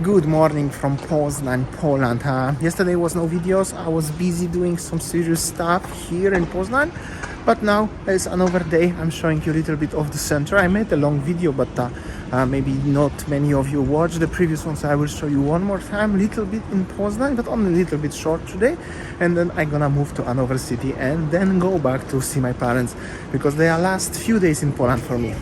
Good morning from Poznan, Poland. Yesterday was no videos. I was busy doing some serious stuff here in Poznan, but now it's another day. I'm showing you a little bit of the center. I made a long video, but maybe not many of you watched the previous ones. I will show you one more time, a little bit in Poznan, but only a little bit short today. And then I'm gonna move to another city and then go back to see my parents because they are last few days in Poland for me.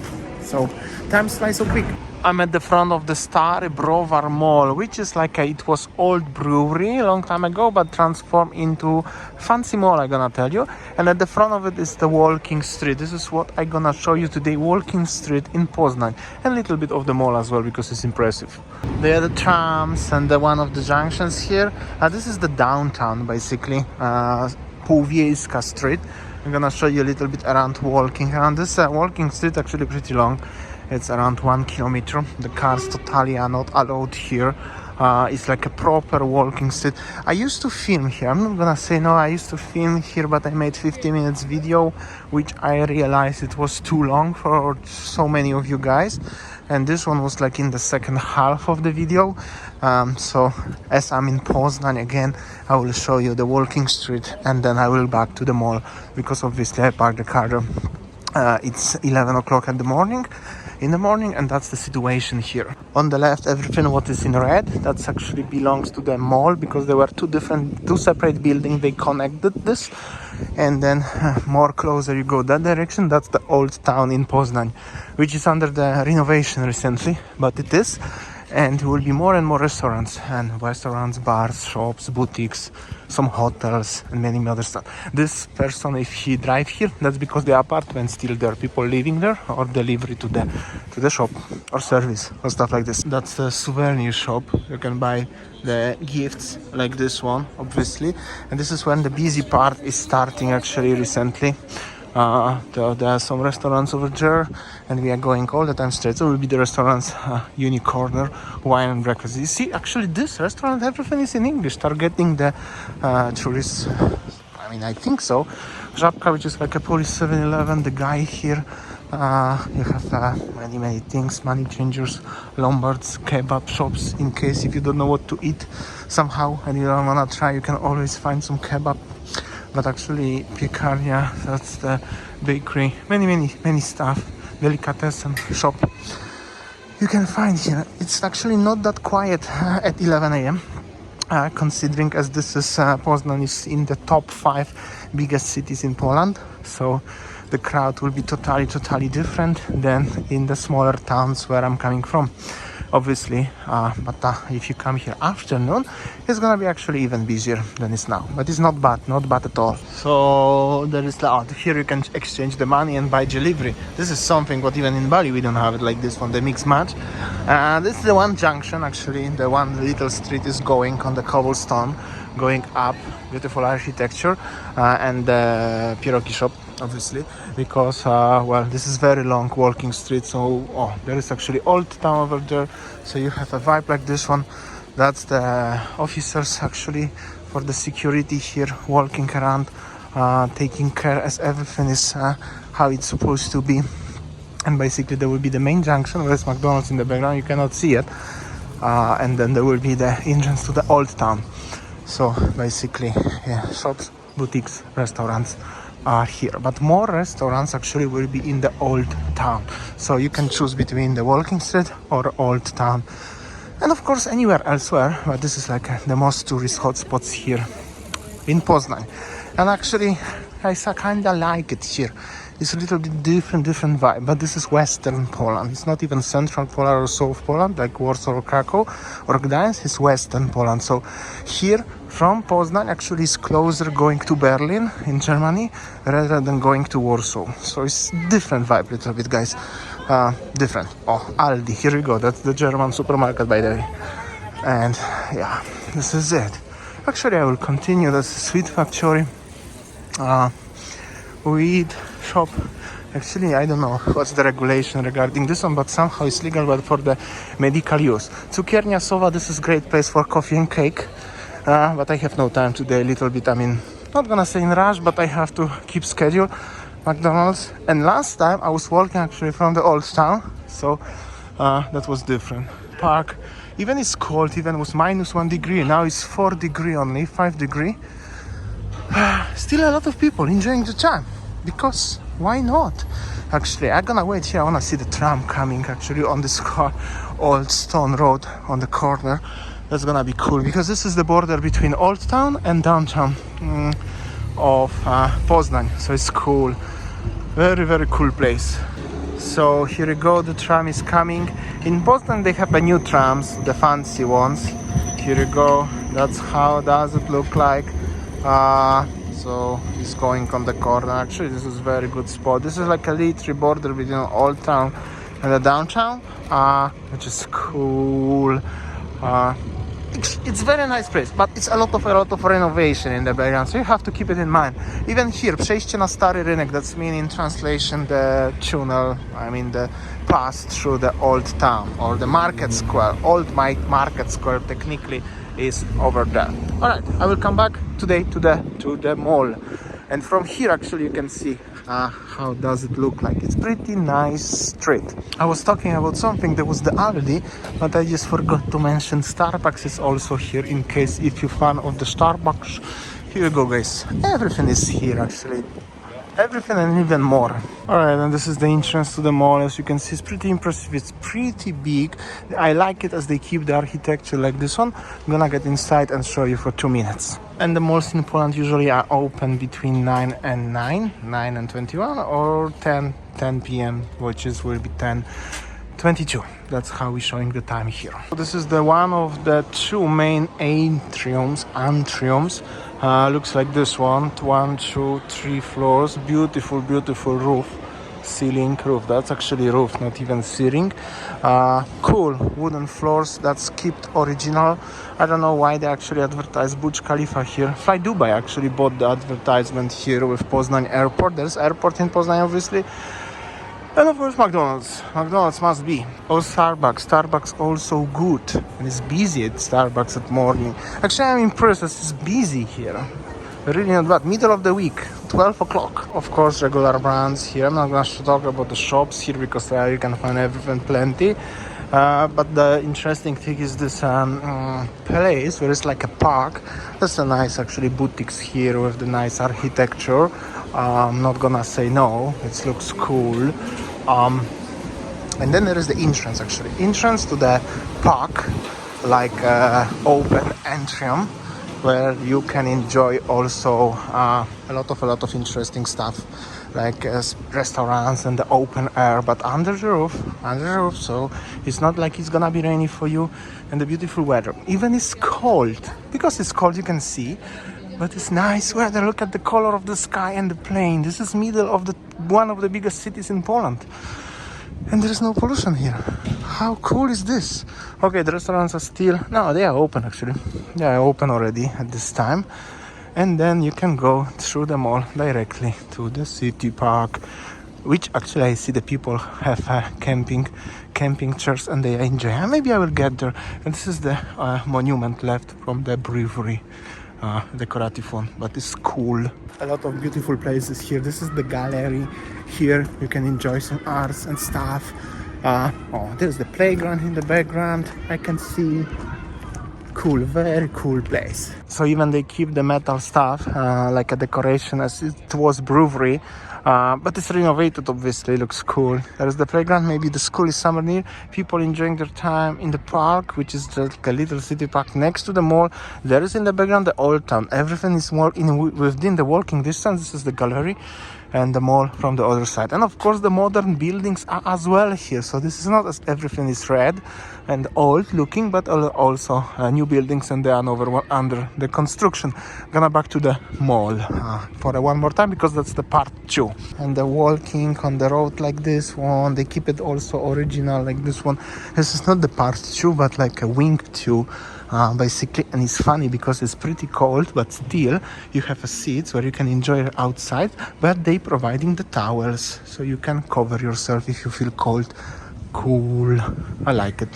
So time flies so quick. I'm at the front of the Starbro Mall, which is like it was old brewery a long time ago, but transformed into fancy mall, I'm gonna tell you. And at the front of it is the walking street. This is what I'm gonna show you today, walking street in Poznan. And a little bit of the mall as well, because it's impressive. There are the trams and one of the junctions here. This is the downtown, basically, Półwiejska Street. I'm gonna show you a little bit around walking around this walking street, actually pretty long. It's around 1 kilometer. The cars totally are not allowed here. It's like a proper walking street. I used to film here. I'm not gonna say no, I used to film here, but I made 50 minutes video, which I realized it was too long for so many of you guys. And this one was like in the second half of the video. So as I'm in Poznan again, I will show you the walking street and then I will back to the mall, because obviously I parked the car there. It's 11 o'clock in the morning, and that's the situation here. On the left, everything what is in red, that actually belongs to the mall, because there were two separate buildings. They connected this, and then more closer you go that direction, that's the old town in Poznan, which is under the renovation recently, but it is. And there will be more and more restaurants, bars, shops, boutiques, some hotels, and many other stuff. This person, if he drive here, that's because the apartment's still there, people living there, or delivery to the shop or service or stuff like this. That's the souvenir shop. You can buy the gifts like this one, obviously. And this is when the busy part is starting actually recently. There are some restaurants over there, and we are going all the time straight. So will be the restaurants, Unicorner, wine and breakfast. You see, actually this restaurant, everything is in English, targeting the tourists. I mean, I think so. Żabka, which is like a Polish 7-Eleven. The guy here, you have many things, money changers, lombards, kebab shops, in case if you don't know what to eat somehow and you don't wanna try, you can always find some kebab. But actually piekarnia, that's the bakery, many stuff, delicatessen shop you can find here. It's actually not that quiet at 11 a.m. Considering as this is Poznan is in the top 5 biggest cities in Poland, so the crowd will be totally different than in the smaller towns where I'm coming from, obviously. But if you come here afternoon, it's gonna be actually even busier than it's now. But it's not bad at all. So there is here you can exchange the money and buy delivery. This is something what even in Bali we don't have it like this one, the mix match. This is the one junction, actually. The one little street is going on the cobblestone, going up, beautiful architecture, and the pierogi shop, obviously, because well, this is very long walking street. So there is actually old town over there, so you have a vibe like this one. That's the officers actually for the security here, walking around, taking care as everything is how it's supposed to be. And basically there will be the main junction, where's McDonald's in the background, you cannot see it, and then there will be the entrance to the old town. So basically, yeah, shops, boutiques, restaurants are here, but more restaurants actually will be in the old town. So you can choose between the walking street or old town, and of course anywhere elsewhere. But this is like the most tourist hotspots here in Poznan. And actually, I kind of like it here. It's a little bit different vibe, but this is Western Poland. It's not even Central Poland or South Poland like Warsaw or Krakow or Gdańsk. It's Western Poland. So here from Poznan actually is closer going to Berlin in Germany rather than going to Warsaw. So it's different vibe a little bit, guys. Different. Aldi, here we go. That's the German supermarket, by the way. And yeah, this is it. Actually, I will continue. That's the sweet factory. Weed shop. Actually, I don't know what's the regulation regarding this one, but somehow it's legal, but for the medical use. Cukiernia Sowa, this is great place for coffee and cake. But I have no time today, a little bit, I mean, not gonna say in rush, but I have to keep schedule. McDonald's. And last time I was walking actually from the old town, so that was different. Park Even it's cold, even was -1 degree. Now it's 4 degree only, 5 degree. Still a lot of people enjoying the time, because why not? Actually, I'm gonna wait here. I wanna see the tram coming actually on this old stone road on the corner. That's gonna be cool, because this is the border between Old Town and downtown of Poznan. So it's cool, very, very cool place. So here you go, the tram is coming. In Poznan they have a new trams, the fancy ones. Here you go, that's how does it look like. So it's going on the corner. Actually, this is very good spot. This is like a literary border between Old Town and the downtown, which is cool. It's very nice place, but it's a lot of renovation in the background, so you have to keep it in mind. Even here, przejście na stary rynek, that's mean in translation the tunnel, I mean the pass through the old town, or the market square. Old market square technically is over there. All right, I will come back today to the mall, and from here actually you can see how does it look like. It's pretty nice street. I was talking about something, there was the Aldi, but I just forgot to mention Starbucks is also here, in case if you're fan of the Starbucks. Here you go, guys, everything is here actually. Everything and even more. Alright, and this is the entrance to the mall. As you can see, it's pretty impressive. It's pretty big. I like it as they keep the architecture like this one. I'm gonna get inside and show you for 2 minutes. And the malls in Poland usually are open between 9 and 21, or 10 p.m, which will be 10:22. That's how we're showing the time here. So this is the one of the 2 main antriums. Looks like this one. 1, 2, 3 floors. Beautiful roof. Ceiling roof. That's actually roof, not even ceiling. Cool wooden floors. That's kept original. I don't know why they actually advertise Burj Khalifa here. Fly Dubai actually bought the advertisement here with Poznan airport. There's airport in Poznan, obviously. And of course McDonald's. McDonald's must be. Or Starbucks. Starbucks also good. And it's busy at Starbucks at morning. Actually, I'm impressed that it's busy here. Really not bad. Middle of the week, 12 o'clock. Of course, regular brands here. I'm not going to talk about the shops here, because there you can find everything plenty. But the interesting thing is this place where it's like a park. That's a nice actually boutiques here with the nice architecture. I'm not gonna say no, it looks cool. And then there is the entrance actually. Entrance to the park, like open atrium, where you can enjoy also a lot of interesting stuff, like restaurants and the open air, but under the roof, so it's not like it's gonna be rainy for you, and the beautiful weather. Even it's cold, because it's cold you can see, but it's nice weather. Look at the color of the sky and the plane. This is middle of the one of the biggest cities in Poland, and there is no pollution here. How cool is this? Okay, the restaurants are still, no, they are open actually. They are open already at this time. And then you can go through the mall directly to the city park, which actually I see the people have camping chairs and they enjoy. And maybe I will get there. And this is the monument left from the brewery, decorative one, but it's cool. A lot of beautiful places here. This is the gallery. Here you can enjoy some arts and stuff. There's the playground in the background. I can see. Cool, very cool place. So even they keep the metal stuff like a decoration as it was brewery, but it's renovated, obviously. Looks cool. There's the playground. Maybe the school is somewhere near. People enjoying their time in the park, which is like a little city park next to the mall. There is in the background the old town. Everything is more within the walking distance. This is the gallery and the mall from the other side. And of course the modern buildings are as well here. So this is not as everything is red and old looking, but also new buildings, and they are under the construction. Gonna back to the mall for one more time, because that's the part 2. And the walking on the road like this one, they keep it also original like this one. This is not the part 2, but like a wing 2. Basically, and it's funny because it's pretty cold, but still you have a seat where you can enjoy it outside, but they providing the towels so you can cover yourself if you feel cold. Cool. I like it.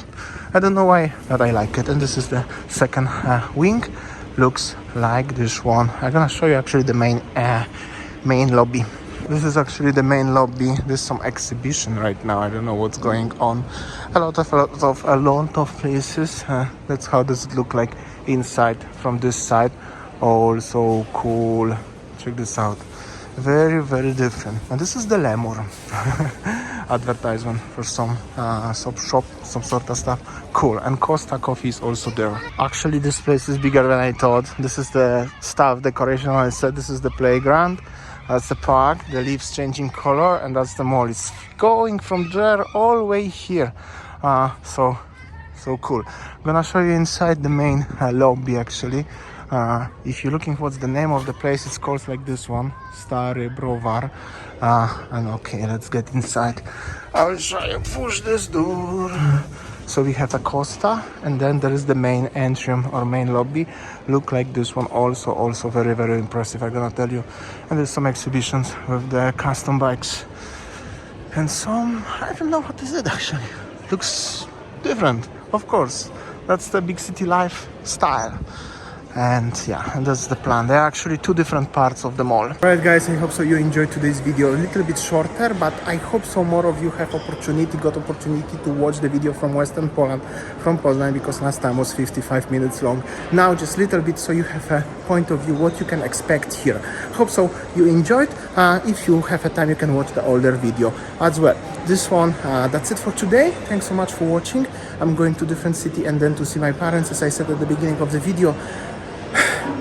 I don't know why, but I like it. And this is the second wing. Looks like this one. I'm gonna show you actually the main lobby. This is actually the main lobby. There's some exhibition right now. I don't know what's going on. A lot of places. That's how does it look like inside from this side. Oh, so cool. Check this out. Very, very different. And this is the lemur. Advertisement for some shop, some sort of stuff. Cool. And Costa Coffee is also there. Actually, this place is bigger than I thought. This is the stuff decoration. I said this is the playground. That's the park. The leaves changing color, and that's the mall. It's going from there all the way here. So cool. I'm gonna show you inside the main lobby actually. If you're looking what's the name of the place, it's called like this one, Starbro Mall. And okay, let's get inside. I will try to push this door. So we have a Costa, and then there is the main atrium or main lobby. Look like this one also very, very impressive, I'm gonna tell you. And there's some exhibitions with the custom bikes and some, I don't know what is it actually. Looks different, of course. That's the big city life style. And yeah, and that's the plan. There are actually two different parts of the mall. Alright guys, I hope so you enjoyed today's video. A little bit shorter, but I hope so more of you have got opportunity to watch the video from Western Poland, from Poznan, because last time was 55 minutes long. Now just little bit so you have a point of view what you can expect here. Hope so you enjoyed. If you have a time, you can watch the older video as well. This one, that's it for today. Thanks so much for watching. I'm going to different city and then to see my parents, as I said at the beginning of the video.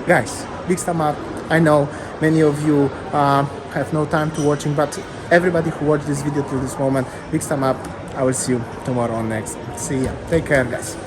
Guys, big thumb up. I know many of you have no time to watching, but everybody who watched this video till this moment, big thumb up. I will see you tomorrow on next. See ya. Take care, guys.